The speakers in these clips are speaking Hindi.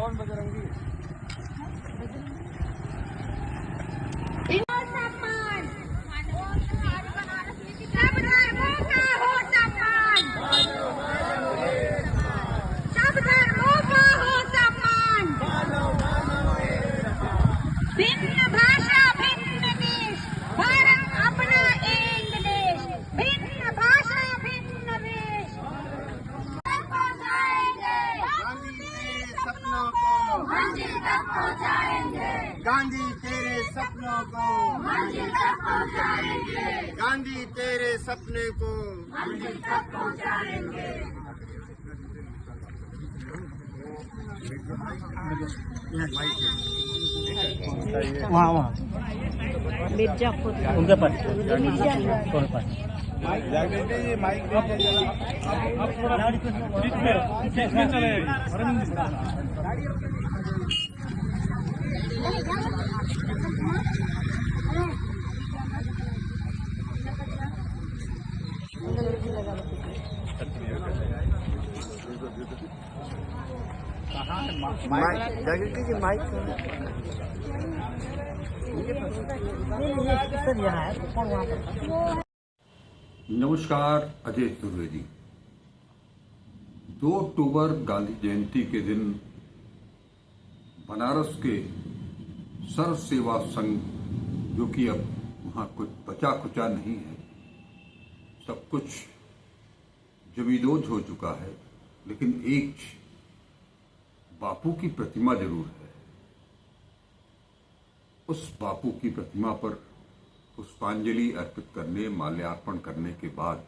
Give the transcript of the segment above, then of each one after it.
कौन बजरंगी? भिन्न भाषा भिन्न देश, भारत अपना एक देश। भिन्न भाषा भिन्न देश, गांधी तेरे सपनों को मंजिल तक पहुंचाएंगे। गांधी तेरे सपनों को मंजिल तक पहुंचाएंगे। गांधी तेरे सपने को मंजिल तक पहुंचाएंगे। वहाँ मिर्जापुर उनके पास कौन पास नमस्कार, अजय चतुर्वेदी। 2 अक्टूबर गांधी जयंती के दिन बनारस के सर्व सेवा संघ, जो कि अब वहां कुछ बचा खुचा नहीं है, सब कुछ जमींदोज हो चुका है, लेकिन एक बापू की प्रतिमा जरूर है। उस बापू की प्रतिमा पर पुष्पांजलि अर्पित करने, माल्यार्पण करने के बाद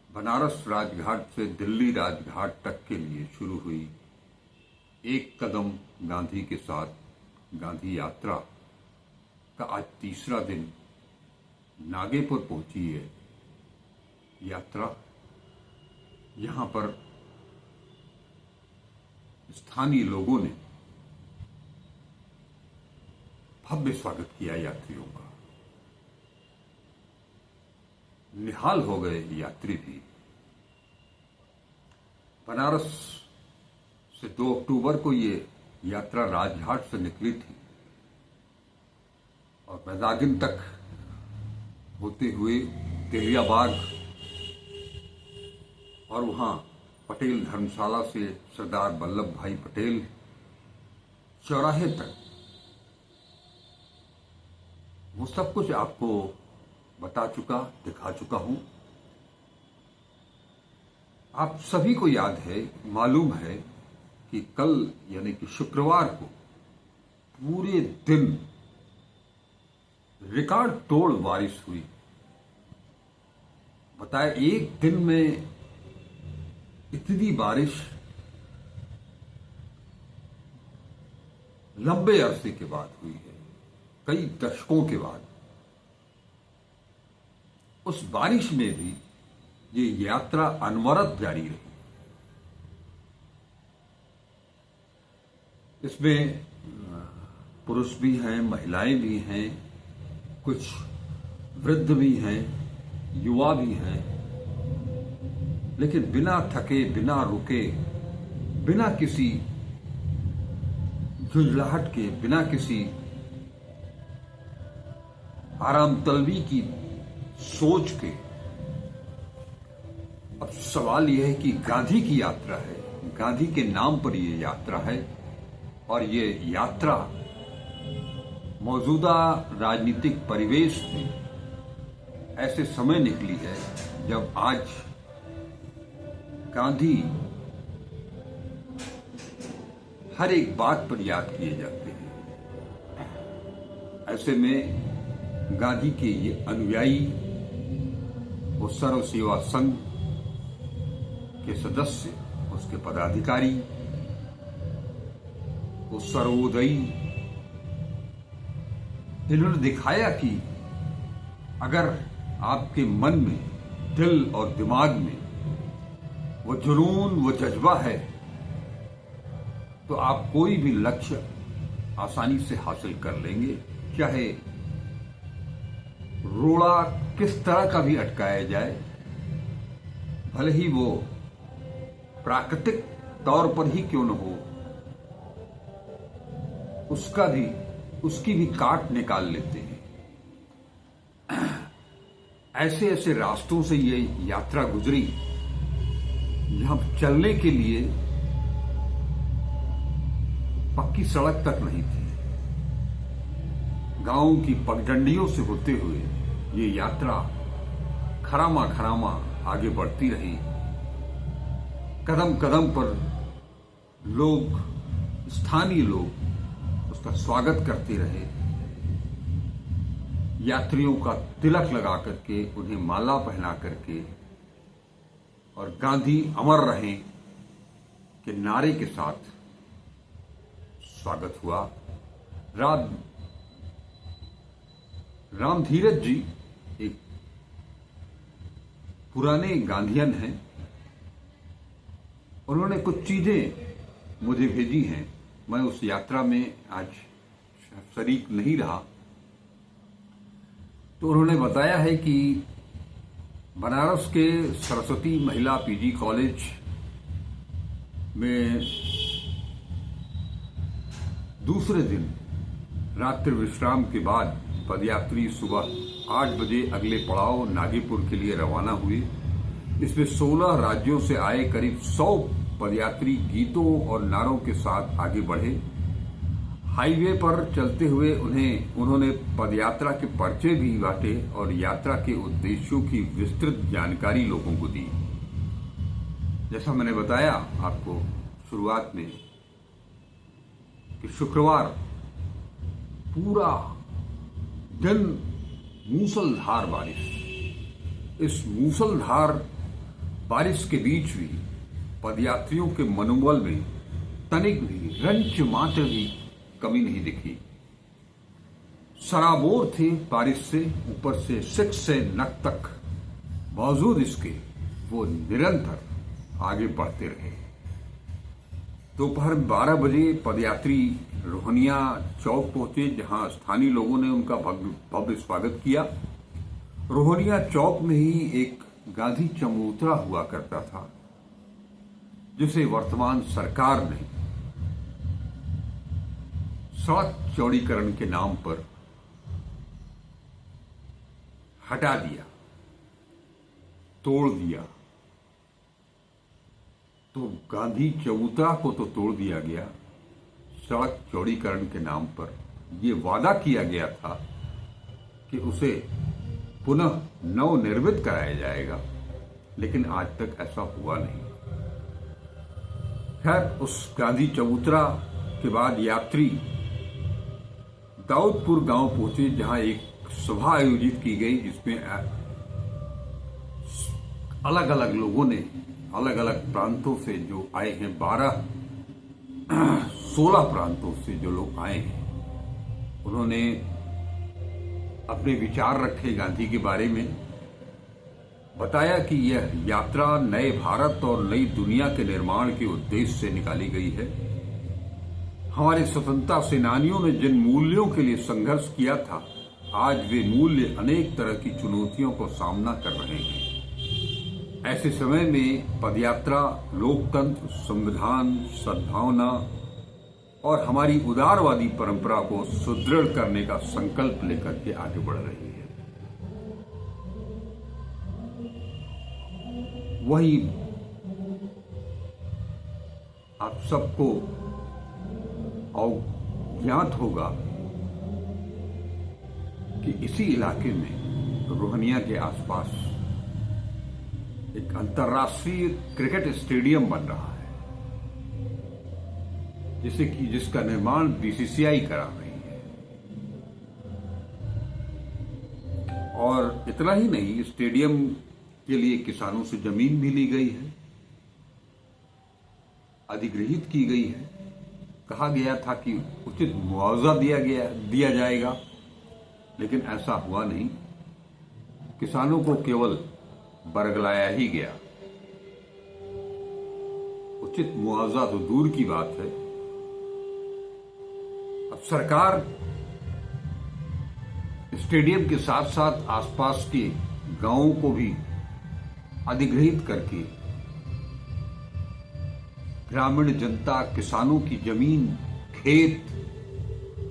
बनारस राजघाट से दिल्ली राजघाट तक के लिए शुरू हुई एक कदम गांधी के साथ गांधी यात्रा का आज तीसरा दिन नागेपुर पहुंची है। यात्रा यहां पर स्थानीय लोगों ने भव्य स्वागत किया यात्रियों का। निहाल हो गए यात्री भी। बनारस से 2 अक्टूबर को ये यात्रा राजघाट से निकली थी और मैदागिन तक होते हुए तेलियाबाग और वहां पटेल धर्मशाला से सरदार वल्लभ भाई पटेल चौराहे तक, वो सब कुछ आपको बता चुका, दिखा चुका हूं। आप सभी को याद है, मालूम है कि कल यानी कि शुक्रवार को पूरे दिन रिकॉर्ड तोड़ बारिश हुई। बताया एक दिन में इतनी बारिश लंबे अरसे के बाद हुई है, कई दशकों के बाद। उस बारिश में भी ये यात्रा अनवरत जारी रही। इसमें पुरुष भी हैं, महिलाएं भी हैं, कुछ वृद्ध भी हैं, युवा भी हैं, लेकिन बिना थके, बिना रुके, बिना किसी झुंझलाहट के, बिना किसी आराम तलबी की सोच के। अब सवाल यह है कि गांधी की यात्रा है, गांधी के नाम पर यह यात्रा है, और ये यात्रा मौजूदा राजनीतिक परिवेश में ऐसे समय निकली है जब आज गांधी हर एक बात पर याद किए जाते हैं। ऐसे में गांधी के ये अनुयायी, वो सर्व सेवा संघ के सदस्य, उसके पदाधिकारी, वो सर्वोदयी, इन्होंने दिखाया कि अगर आपके मन में, दिल और दिमाग में वो जुनून, वो जज्बा है, तो आप कोई भी लक्ष्य आसानी से हासिल कर लेंगे। चाहे रोड़ा किस तरह का भी अटकाया जाए, भले ही वो प्राकृतिक तौर पर ही क्यों न हो, उसकी भी काट निकाल लेते हैं। ऐसे ऐसे रास्तों से ये यात्रा गुजरी जहां चलने के लिए पक्की सड़क तक नहीं थी। गांव की पगडंडियों से होते हुए ये यात्रा खरामा खरामा आगे बढ़ती रही। कदम कदम पर लोग, स्थानीय लोग उसका स्वागत करते रहे। यात्रियों का तिलक लगा करके, उन्हें माला पहना करके और गांधी अमर रहें के नारे के साथ स्वागत हुआ। राम धीरज जी एक पुराने गांधीयन हैं। उन्होंने कुछ चीजें मुझे भेजी हैं। मैं उस यात्रा में आज शरीक नहीं रहा, तो उन्होंने बताया है कि बनारस के सरस्वती महिला पीजी कॉलेज में दूसरे दिन रात्रि विश्राम के बाद पदयात्री सुबह 8 बजे अगले पड़ाव नागीपुर के लिए रवाना हुए। इसमें 16 राज्यों से आए करीब 100 पदयात्री गीतों और नारों के साथ आगे बढ़े। हाईवे पर चलते हुए उन्होंने पदयात्रा के पर्चे भी बांटे और यात्रा के उद्देश्यों की विस्तृत जानकारी लोगों को दी। जैसा मैंने बताया आपको शुरुआत में कि शुक्रवार पूरा दिन मूसलधार बारिश। इस मूसलधार बारिश के बीच भी पदयात्रियों के मनोबल में तनिक भी, रंच मात्र भी कमी नहीं दिखी। सराबोर थे बारिश से, ऊपर से सिक से नक तक। बावजूद इसके वो निरंतर आगे बढ़ते रहे। दोपहर 12 बजे पदयात्री रोहनिया चौक पहुंचे, जहां स्थानीय लोगों ने उनका भव्य स्वागत किया। रोहनिया चौक में ही एक गांधी चबूतरा हुआ करता था, जिसे वर्तमान सरकार ने सड़क चौड़ीकरण के नाम पर हटा दिया, तोड़ दिया। तो गांधी चबूतरा को तो तोड़ दिया गया, सड़क चौड़ीकरण के नाम पर यह वादा किया गया था कि उसे पुनः नवनिर्मित कराया जाएगा, लेकिन आज तक ऐसा हुआ नहीं। खैर, उस गांधी चबूतरा के बाद यात्री दाऊदपुर गांव पहुंचे, जहां एक सभा आयोजित की गई, जिसमें अलग अलग लोगों ने अलग अलग प्रांतों से जो आए हैं, 16 प्रांतों से जो लोग आए हैं, उन्होंने अपने विचार रखे गांधी के बारे में। बताया कि यह यात्रा नए भारत और नई दुनिया के निर्माण के उद्देश्य से निकाली गई है। हमारे स्वतंत्रता सेनानियों ने जिन मूल्यों के लिए संघर्ष किया था, आज वे मूल्य अनेक तरह की चुनौतियों को सामना कर रहे हैं। ऐसे समय में पदयात्रा लोकतंत्र, संविधान, सद्भावना और हमारी उदारवादी परंपरा को सुदृढ़ करने का संकल्प लेकर के आगे बढ़ रही है। वही आप सबको ज्ञात होगा कि इसी इलाके में रोहनिया के आसपास एक अंतर्राष्ट्रीय क्रिकेट स्टेडियम बन रहा है, जिसका निर्माण बीसीसीआई करा रही है। और इतना ही नहीं, स्टेडियम के लिए किसानों से जमीन भी ली गई है, अधिग्रहित की गई है। कहा गया था कि उचित मुआवजा दिया जाएगा, लेकिन ऐसा हुआ नहीं। किसानों को केवल बरगलाया ही गया। उचित मुआवजा तो दूर की बात है। अब सरकार स्टेडियम के साथ साथ आसपास के गांवों को भी अधिग्रहित करके ग्रामीण जनता, किसानों की जमीन, खेत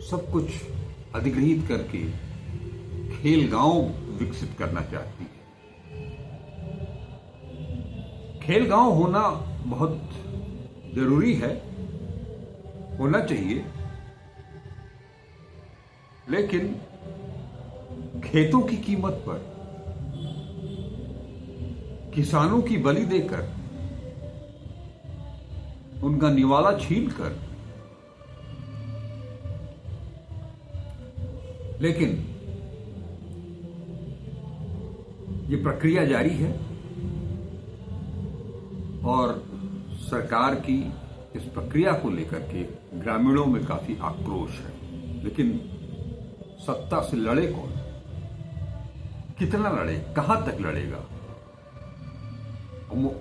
सब कुछ अधिग्रहित करके खेल गांव विकसित करना चाहती है। खेल गांव होना बहुत जरूरी है, होना चाहिए, लेकिन खेतों की कीमत पर किसानों की बलि देकर, उनका निवाला छीनकर, लेकिन ये प्रक्रिया जारी है और सरकार की इस प्रक्रिया को लेकर के ग्रामीणों में काफी आक्रोश है। लेकिन सत्ता से लड़े कौन, कितना लड़े, कहां तक लड़ेगा,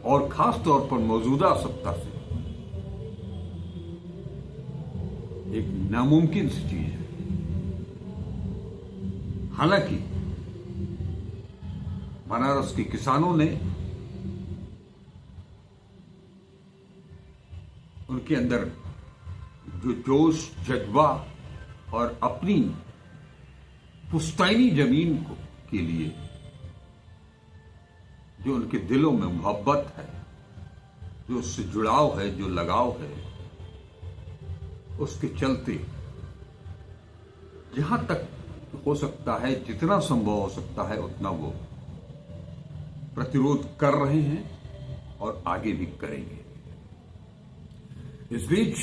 और खास तौर पर मौजूदा सत्ता से एक नामुमकिन सी चीज है। हालांकि बनारस के किसानों ने उनके अंदर जो जोश, जज्बा और अपनी पुश्तैनी जमीन को के लिए जो उनके दिलों में मोहब्बत है, जो उससे जुड़ाव है, जो लगाव है, उसके चलते जहां तक हो सकता है, जितना संभव हो सकता है, उतना वो प्रतिरोध कर रहे हैं और आगे भी करेंगे। इस बीच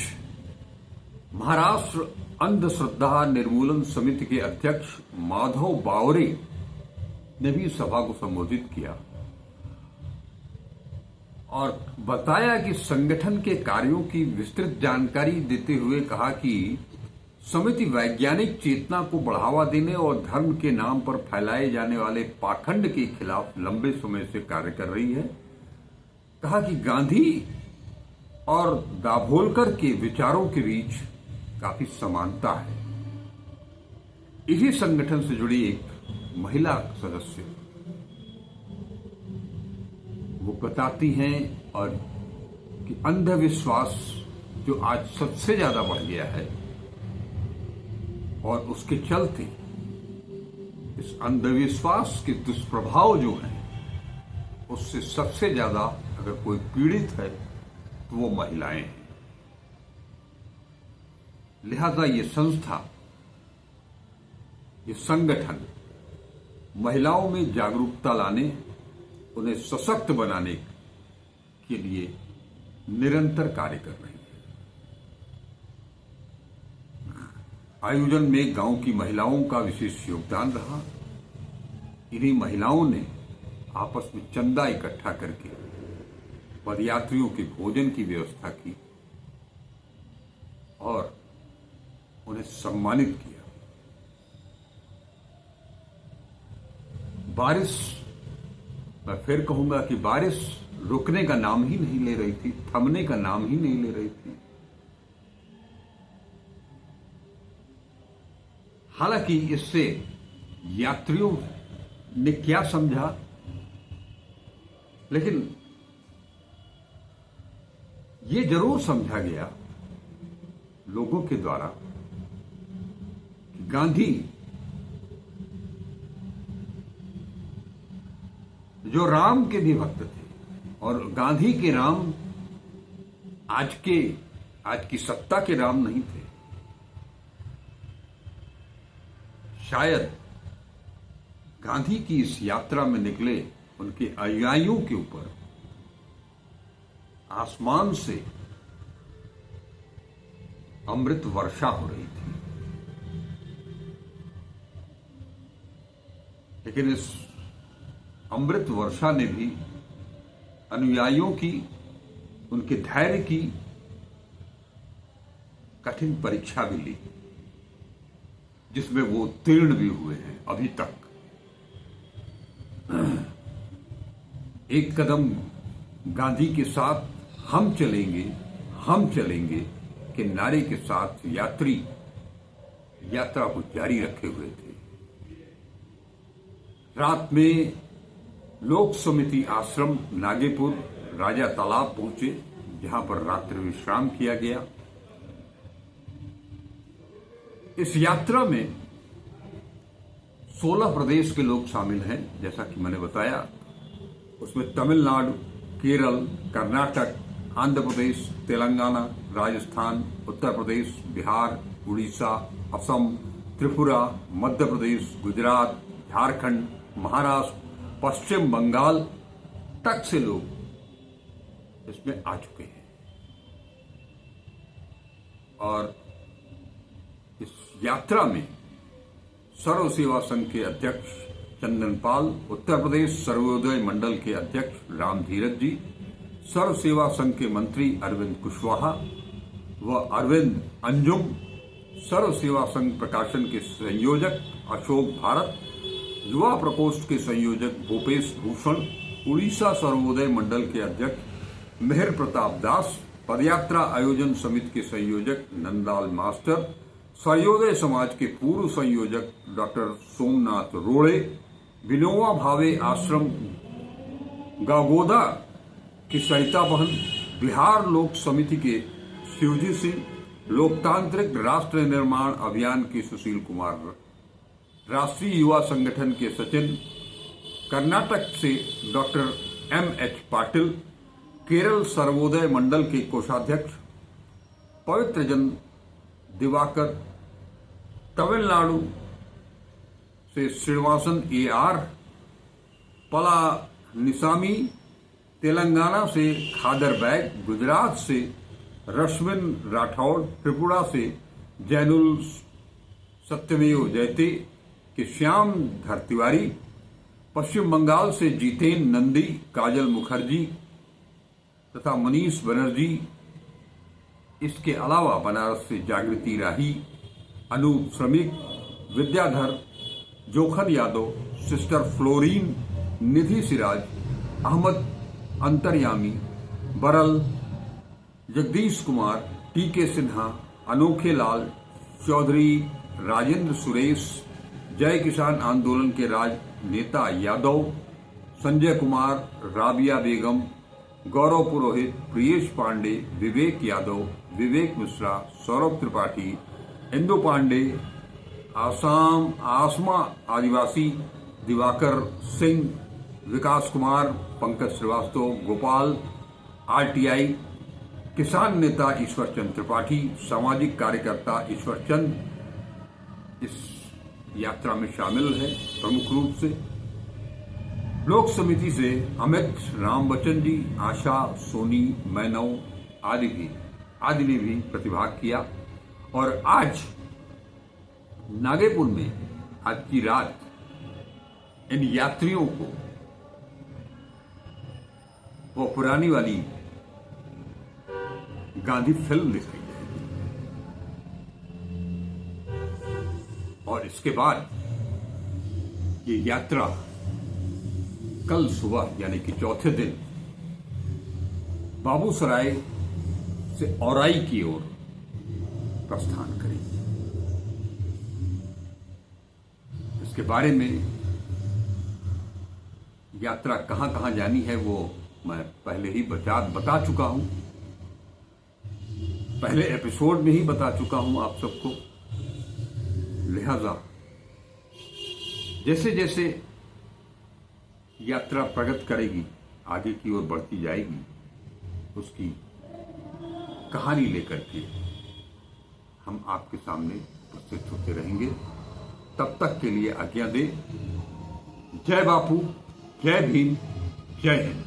महाराष्ट्र अंधश्रद्धा निर्मूलन समिति के अध्यक्ष माधव बावरे ने भी सभा को संबोधित किया और बताया कि संगठन के कार्यों की विस्तृत जानकारी देते हुए कहा कि समिति वैज्ञानिक चेतना को बढ़ावा देने और धर्म के नाम पर फैलाए जाने वाले पाखंड के खिलाफ लंबे समय से कार्य कर रही है। कहा कि गांधी और दाभोलकर के विचारों के बीच काफी समानता है। इसी संगठन से जुड़ी एक महिला सदस्य वो बताती हैं और कि अंधविश्वास जो आज सबसे ज्यादा बढ़ गया है और उसके चलते इस अंधविश्वास के दुष्प्रभाव जो हैं उससे सबसे ज्यादा अगर कोई पीड़ित है तो वो महिलाएं हैं। लिहाजा ये संस्था, ये संगठन महिलाओं में जागरूकता लाने, उन्हें सशक्त बनाने के लिए निरंतर कार्य कर रही है। आयोजन में गांव की महिलाओं का विशेष योगदान रहा। इन्हीं महिलाओं ने आपस में चंदा इकट्ठा करके पदयात्रियों के भोजन की व्यवस्था की और उन्हें सम्मानित किया। बारिश, मैं फिर कहूंगा कि बारिश रुकने का नाम ही नहीं ले रही थी, थमने का नाम ही नहीं ले रही थी। हालांकि इससे यात्रियों ने क्या समझा, लेकिन ये जरूर समझा गया लोगों के द्वारा कि गांधी जो राम के भी भक्त थे और गांधी के राम आज की सत्ता के राम नहीं थे। शायद गांधी की इस यात्रा में निकले उनके अनुयायियों के ऊपर आसमान से अमृत वर्षा हो रही थी, लेकिन इस अमृत वर्षा ने भी अनुयायियों की, उनके धैर्य की कठिन परीक्षा भी ली, जिसमें वो उत्तीर्ण भी हुए हैं। अभी तक एक कदम गांधी के साथ हम चलेंगे के नारे के साथ यात्री यात्रा को जारी रखे हुए थे। रात में लोक समिति आश्रम नागेपुर राजा तालाब पहुंचे, जहां पर रात्रि विश्राम किया गया। इस यात्रा में 16 प्रदेश के लोग शामिल हैं, जैसा कि मैंने बताया। उसमें तमिलनाडु, केरल, कर्नाटक, आंध्र प्रदेश, तेलंगाना, राजस्थान, उत्तर प्रदेश, बिहार, उड़ीसा, असम, त्रिपुरा, मध्य प्रदेश, गुजरात, झारखंड, महाराष्ट्र, पश्चिम बंगाल तक से लोग इसमें आ चुके हैं। और इस यात्रा में सर्व सेवा संघ के अध्यक्ष चंदन पाल, उत्तर प्रदेश सर्वोदय मंडल के अध्यक्ष राम धीरज जी, सर्व सेवा संघ के मंत्री अरविंद कुशवाहा व अरविंद अंजुम, सर्व सेवा संघ प्रकाशन के संयोजक अशोक भारत, युवा प्रकोष्ठ के संयोजक भूपेश भूषण, उड़ीसा सर्वोदय मंडल के अध्यक्ष मेहर प्रताप दास, पदयात्रा आयोजन समिति के संयोजक नंदलाल मास्टर, सर्वोदय समाज के पूर्व संयोजक डॉक्टर सोमनाथ रोड़े, विनोबा भावे आश्रम गागोदा की सरिता बहन, बिहार लोक समिति के शिवजी सिंह, लोकतांत्रिक राष्ट्र निर्माण अभियान के सुशील कुमार, राष्ट्रीय युवा संगठन के सचिन, कर्नाटक से डॉक्टर M.H. पाटिल, केरल सर्वोदय मंडल के कोषाध्यक्ष पवित्र जन दिवाकर, तमिलनाडु से श्रीनिवासन A.R. पलानिसामी, तेलंगाना से खादर बैग, गुजरात से रश्मिन राठौड़, त्रिपुरा से जैनुल सत्यमेव जयते के श्याम धर तिवारी, पश्चिम बंगाल से जीतेन नंदी, काजल मुखर्जी तथा मनीष बनर्जी। इसके अलावा बनारस से जागृति राही, अनूप श्रमिक, विद्याधर, जोखन यादव, सिस्टर फ्लोरीन, निधि सिराज, अहमद अंतर्यामी, बरल, जगदीश कुमार, टी.के. सिन्हा, अनोखे लाल, चौधरी राजेंद्र सुरेश, जय किसान आंदोलन के राजनेता यादव, संजय कुमार, राबिया बेगम, गौरव पुरोहित, प्रियेश पांडे, विवेक यादव, विवेक मिश्रा, सौरभ त्रिपाठी, इंदु पांडे, आसमा आदिवासी, दिवाकर सिंह, विकास कुमार, पंकज श्रीवास्तव, गोपाल, RTI, किसान नेता ईश्वर चंद त्रिपाठी, सामाजिक कार्यकर्ता ईश्वर चंद इस यात्रा में शामिल है प्रमुख रूप से। लोक समिति से अमित, राम बच्चन जी, आशा, सोनी, मैनव आदि ने भी प्रतिभाग किया। और आज नागेपुर में आज की रात इन यात्रियों को वो पुरानी वाली गांधी फिल्म दिखाई जाएगी और इसके बाद ये यात्रा कल सुबह यानी कि चौथे दिन बाबूसराय से औराई की ओर प्रस्थान करेगी। इसके बारे में यात्रा कहां कहां जानी है वो मैं पहले ही बता चुका हूं, पहले एपिसोड में ही बता चुका हूं आप सबको। लिहाजा जैसे जैसे यात्रा प्रगति करेगी, आगे की ओर बढ़ती जाएगी, उसकी कहानी लेकर के हम आपके सामने उपस्थित होते रहेंगे। तब तक के लिए आज्ञा दे। जय बापू, जय भीम, जय हिंद।